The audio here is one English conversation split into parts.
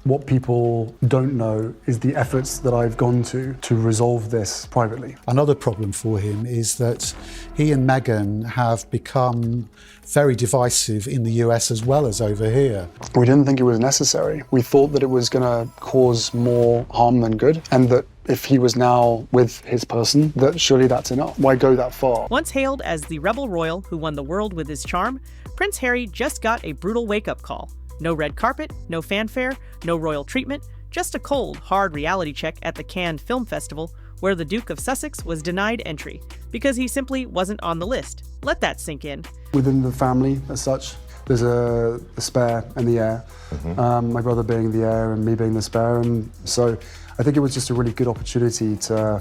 What people don't know is the efforts that I've gone to resolve this privately. Another problem for him is that he and Meghan have become very divisive in the US as well as over here. We didn't think it was necessary. We thought that it was going to cause more harm than good, and that if he was now with his person, that surely that's enough. Why go that far? Once hailed as the rebel royal who won the world with his charm, Prince Harry just got a brutal wake-up call. No red carpet, no fanfare, no royal treatment, just a cold, hard reality check at the Cannes Film Festival, where the Duke of Sussex was denied entry because he simply wasn't on the list. Let that sink in. Within the family, as such, there's a spare and the heir. My brother being the heir and me being the spare, and so I think it was just a really good opportunity to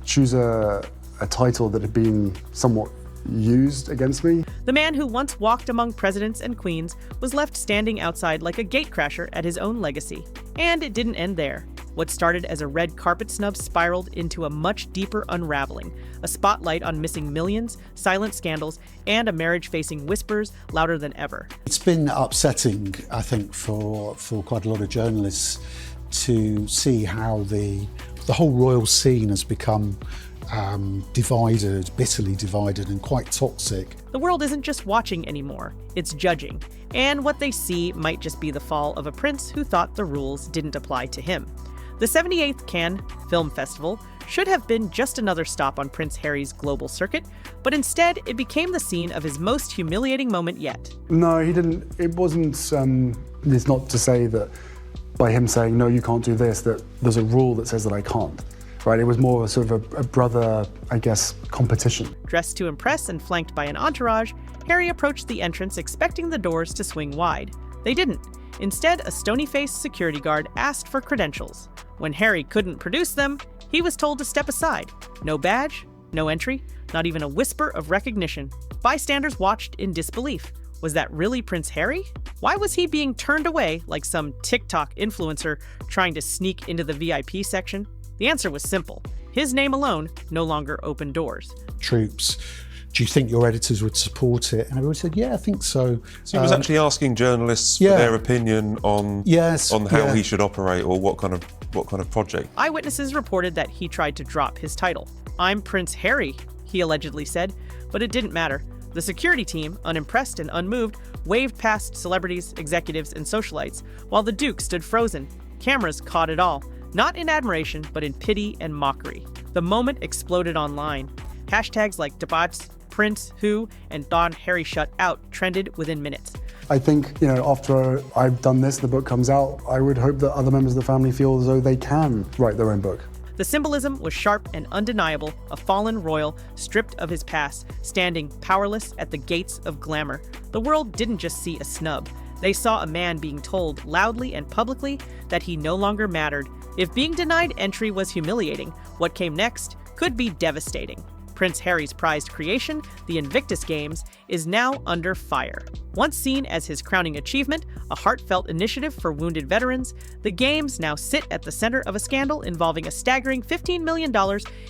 choose a title that had been somewhat used against me. The man who once walked among presidents and queens was left standing outside like a gatecrasher at his own legacy. And it didn't end there. What started as a red carpet snub spiraled into a much deeper unraveling, a spotlight on missing millions, silent scandals, and a marriage facing whispers louder than ever. It's been upsetting, I think, for quite a lot of journalists to see how the whole royal scene has become divided, bitterly divided, and quite toxic. The world isn't just watching anymore, it's judging. And what they see might just be the fall of a prince who thought the rules didn't apply to him. The 78th Cannes Film Festival should have been just another stop on Prince Harry's global circuit, but instead it became the scene of his most humiliating moment yet. No, he didn't. It wasn't, it's not to say that by him saying, no, you can't do this, that there's a rule that says that I can't. Right, it was more sort of a brother, I guess, competition. Dressed to impress and flanked by an entourage, Harry approached the entrance expecting the doors to swing wide. They didn't. Instead, a stony-faced security guard asked for credentials. When Harry couldn't produce them, he was told to step aside. No badge, no entry, not even a whisper of recognition. Bystanders watched in disbelief. Was that really Prince Harry? Why was he being turned away like some TikTok influencer trying to sneak into the VIP section? The answer was simple. His name alone no longer opened doors. Troops, do you think your editors would support it? And everyone said, yeah, I think so. So he was actually asking journalists for their opinion on how he should operate or what kind of project. Eyewitnesses reported that he tried to drop his title. I'm Prince Harry, he allegedly said, but it didn't matter. The security team, unimpressed and unmoved, waved past celebrities, executives, and socialites, while the Duke stood frozen. Cameras caught it all. Not in admiration, but in pity and mockery. The moment exploded online. Hashtags like Debats, Prince, Who, and Don Harry Shut Out trended within minutes. I think, after I've done this, the book comes out, I would hope that other members of the family feel as though they can write their own book. The symbolism was sharp and undeniable, a fallen royal stripped of his past, standing powerless at the gates of glamour. The world didn't just see a snub. They saw a man being told loudly and publicly that he no longer mattered. If being denied entry was humiliating, what came next could be devastating. Prince Harry's prized creation, the Invictus Games, is now under fire. Once seen as his crowning achievement, a heartfelt initiative for wounded veterans, the Games now sit at the center of a scandal involving a staggering $15 million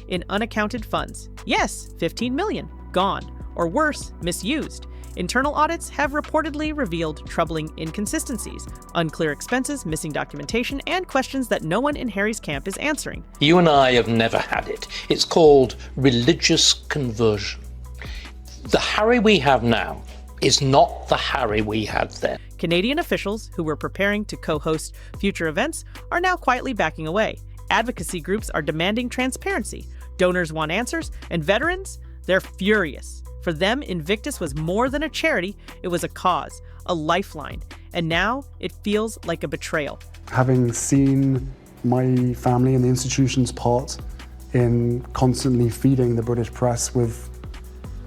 in unaccounted funds. Yes, $15 million. Gone. Or worse, misused. Internal audits have reportedly revealed troubling inconsistencies, unclear expenses, missing documentation, and questions that no one in Harry's camp is answering. You and I have never had it. It's called religious conversion. The Harry we have now is not the Harry we had then. Canadian officials who were preparing to co-host future events are now quietly backing away. Advocacy groups are demanding transparency. Donors want answers, and veterans, they're furious. For them, Invictus was more than a charity, it was a cause, a lifeline, and now it feels like a betrayal. Having seen my family and the institution's part in constantly feeding the British press with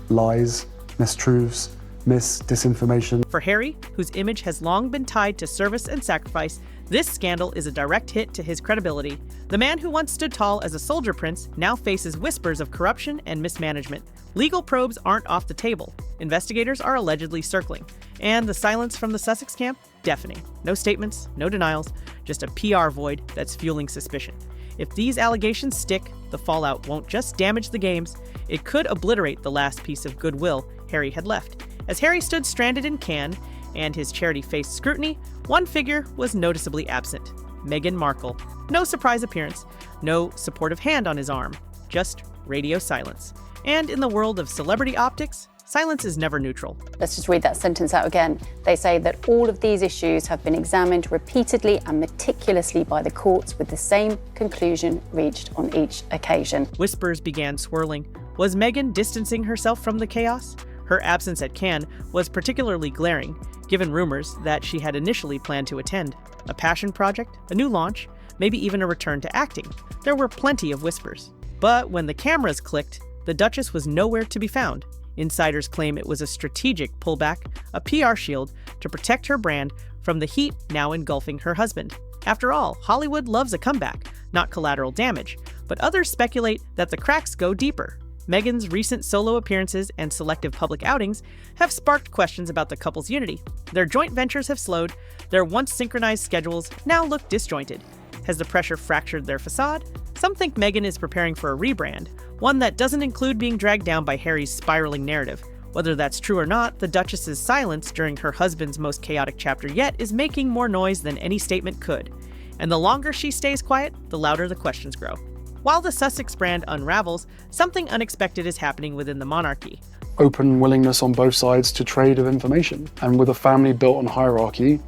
lies, mistruths, disinformation. For Harry, whose image has long been tied to service and sacrifice, this scandal is a direct hit to his credibility. The man who once stood tall as a soldier prince now faces whispers of corruption and mismanagement. Legal probes aren't off the table. Investigators are allegedly circling. And the silence from the Sussex camp? Deafening. No statements, no denials, just a PR void that's fueling suspicion. If these allegations stick, the fallout won't just damage the Games, it could obliterate the last piece of goodwill Harry had left. As Harry stood stranded in Cannes, and his charity faced scrutiny, one figure was noticeably absent: Meghan Markle. No surprise appearance, no supportive hand on his arm, just radio silence. And in the world of celebrity optics, silence is never neutral. Let's just read that sentence out again. They say that all of these issues have been examined repeatedly and meticulously by the courts, with the same conclusion reached on each occasion. Whispers began swirling. Was Meghan distancing herself from the chaos? Her absence at Cannes was particularly glaring, given rumors that she had initially planned to attend. A passion project, a new launch, maybe even a return to acting. There were plenty of whispers. But when the cameras clicked, the Duchess was nowhere to be found. Insiders claim it was a strategic pullback, a PR shield to protect her brand from the heat now engulfing her husband. After all, Hollywood loves a comeback, not collateral damage. But others speculate that the cracks go deeper. Meghan's recent solo appearances and selective public outings have sparked questions about the couple's unity. Their joint ventures have slowed, their once synchronized schedules now look disjointed. Has the pressure fractured their facade? Some think Meghan is preparing for a rebrand, one that doesn't include being dragged down by Harry's spiraling narrative. Whether that's true or not, the Duchess's silence during her husband's most chaotic chapter yet is making more noise than any statement could. And the longer she stays quiet, the louder the questions grow. While the Sussex brand unravels, something unexpected is happening within the monarchy. Open willingness on both sides to trade of information. And with a family built on hierarchy,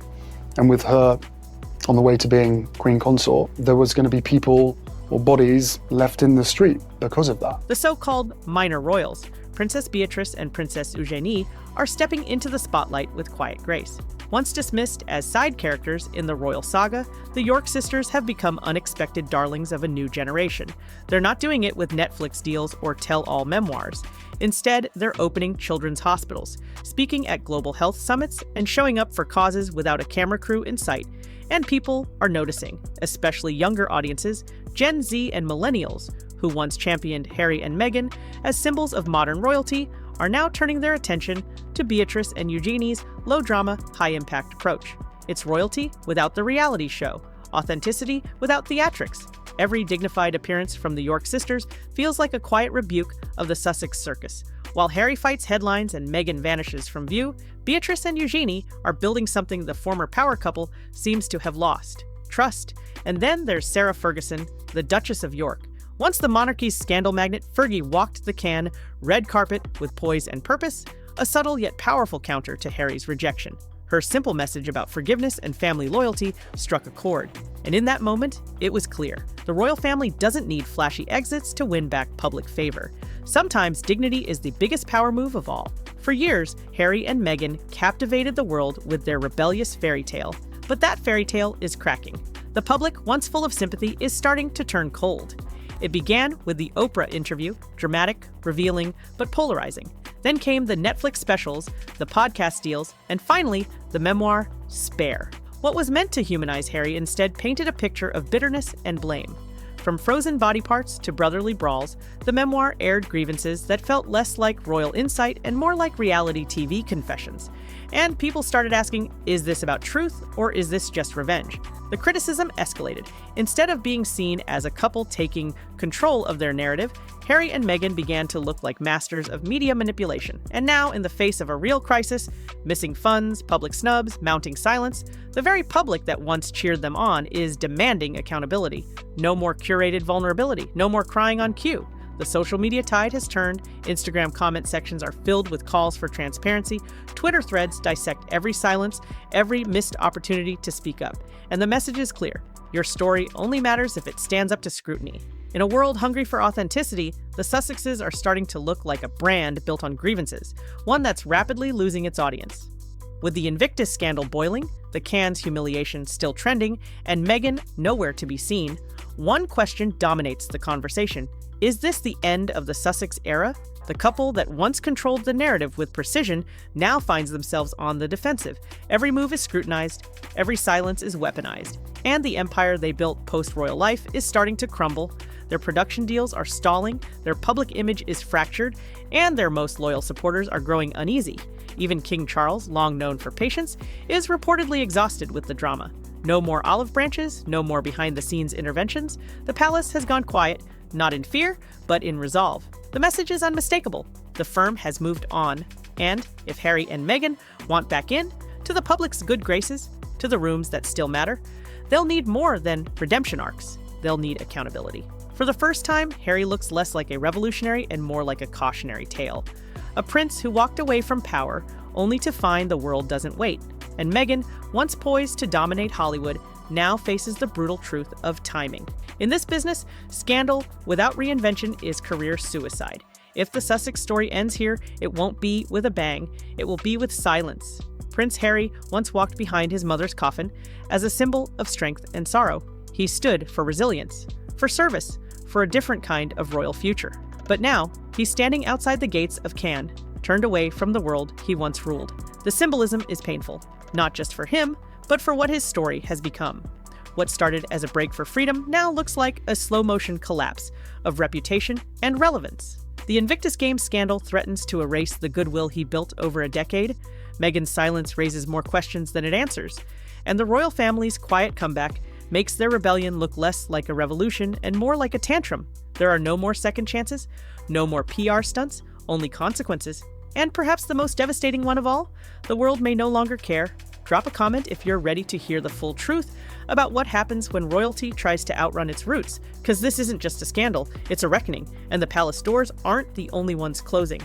and with her on the way to being Queen Consort, there was going to be people or bodies left in the street because of that. The so-called minor royals, Princess Beatrice and Princess Eugenie, are stepping into the spotlight with quiet grace. Once dismissed as side characters in the royal saga, the York sisters have become unexpected darlings of a new generation. They're not doing it with Netflix deals or tell-all memoirs. Instead, they're opening children's hospitals, speaking at global health summits, and showing up for causes without a camera crew in sight. And people are noticing, especially younger audiences, Gen Z and millennials, who once championed Harry and Meghan as symbols of modern royalty, are now turning their attention to Beatrice and Eugenie's low-drama, high-impact approach. It's royalty without the reality show, authenticity without theatrics. Every dignified appearance from the York sisters feels like a quiet rebuke of the Sussex circus. While Harry fights headlines and Meghan vanishes from view, Beatrice and Eugenie are building something the former power couple seems to have lost: trust. And then there's Sarah Ferguson, the Duchess of York. Once the monarchy's scandal magnet, Fergie walked the Cannes red carpet with poise and purpose, a subtle yet powerful counter to Harry's rejection. Her simple message about forgiveness and family loyalty struck a chord. And in that moment, it was clear. The royal family doesn't need flashy exits to win back public favor. Sometimes dignity is the biggest power move of all. For years, Harry and Meghan captivated the world with their rebellious fairy tale. But that fairy tale is cracking. The public, once full of sympathy, is starting to turn cold. It began with the Oprah interview, dramatic, revealing, but polarizing. Then came the Netflix specials, the podcast deals, and finally, the memoir, Spare. What was meant to humanize Harry instead painted a picture of bitterness and blame. From frozen body parts to brotherly brawls, the memoir aired grievances that felt less like royal insight and more like reality TV confessions. And people started asking, is this about truth or is this just revenge? The criticism escalated. Instead of being seen as a couple taking control of their narrative, Harry and Meghan began to look like masters of media manipulation. And now, in the face of a real crisis, missing funds, public snubs, mounting silence, the very public that once cheered them on is demanding accountability. No more curated vulnerability, no more crying on cue. The social media tide has turned, Instagram comment sections are filled with calls for transparency, Twitter threads dissect every silence, every missed opportunity to speak up. And the message is clear: your story only matters if it stands up to scrutiny. In a world hungry for authenticity, the Sussexes are starting to look like a brand built on grievances, one that's rapidly losing its audience. With the Invictus scandal boiling, the Cannes Humiliation still trending, and Meghan nowhere to be seen, one question dominates the conversation. Is this the end of the Sussex era? The couple that once controlled the narrative with precision now finds themselves on the defensive. Every move is scrutinized, every silence is weaponized, and the empire they built post-royal life is starting to crumble. Their production deals are stalling, their public image is fractured, and their most loyal supporters are growing uneasy. Even King Charles, long known for patience, is reportedly exhausted with the drama. No more olive branches, no more behind-the-scenes interventions. The palace has gone quiet, not in fear, but in resolve. The message is unmistakable. The firm has moved on. And if Harry and Meghan want back in, To the public's good graces? To the rooms that still matter? They'll need more than redemption arcs. They'll need accountability. For the first time, Harry looks less like a revolutionary and more like a cautionary tale. A prince who walked away from power only to find the world doesn't wait. And Meghan, once poised to dominate Hollywood, now faces the brutal truth of timing. In this business, scandal without reinvention is career suicide. If the Sussex story ends here, it won't be with a bang, it will be with silence. Prince Harry once walked behind his mother's coffin as a symbol of strength and sorrow. He stood for resilience, for service, for a different kind of royal future. But now, he's standing outside the gates of Cannes, turned away from the world he once ruled. The symbolism is painful, not just for him, but for what his story has become. What started as a break for freedom now looks like a slow-motion collapse of reputation and relevance. The Invictus Games scandal threatens to erase the goodwill he built over a decade. Meghan's silence raises more questions than it answers, and the royal family's quiet comeback makes their rebellion look less like a revolution and more like a tantrum. There are no more second chances, no more PR stunts, only consequences. And perhaps the most devastating one of all, the world may no longer care. Drop a comment if you're ready to hear the full truth about what happens when royalty tries to outrun its roots, because this isn't just a scandal, it's a reckoning, and the palace doors aren't the only ones closing.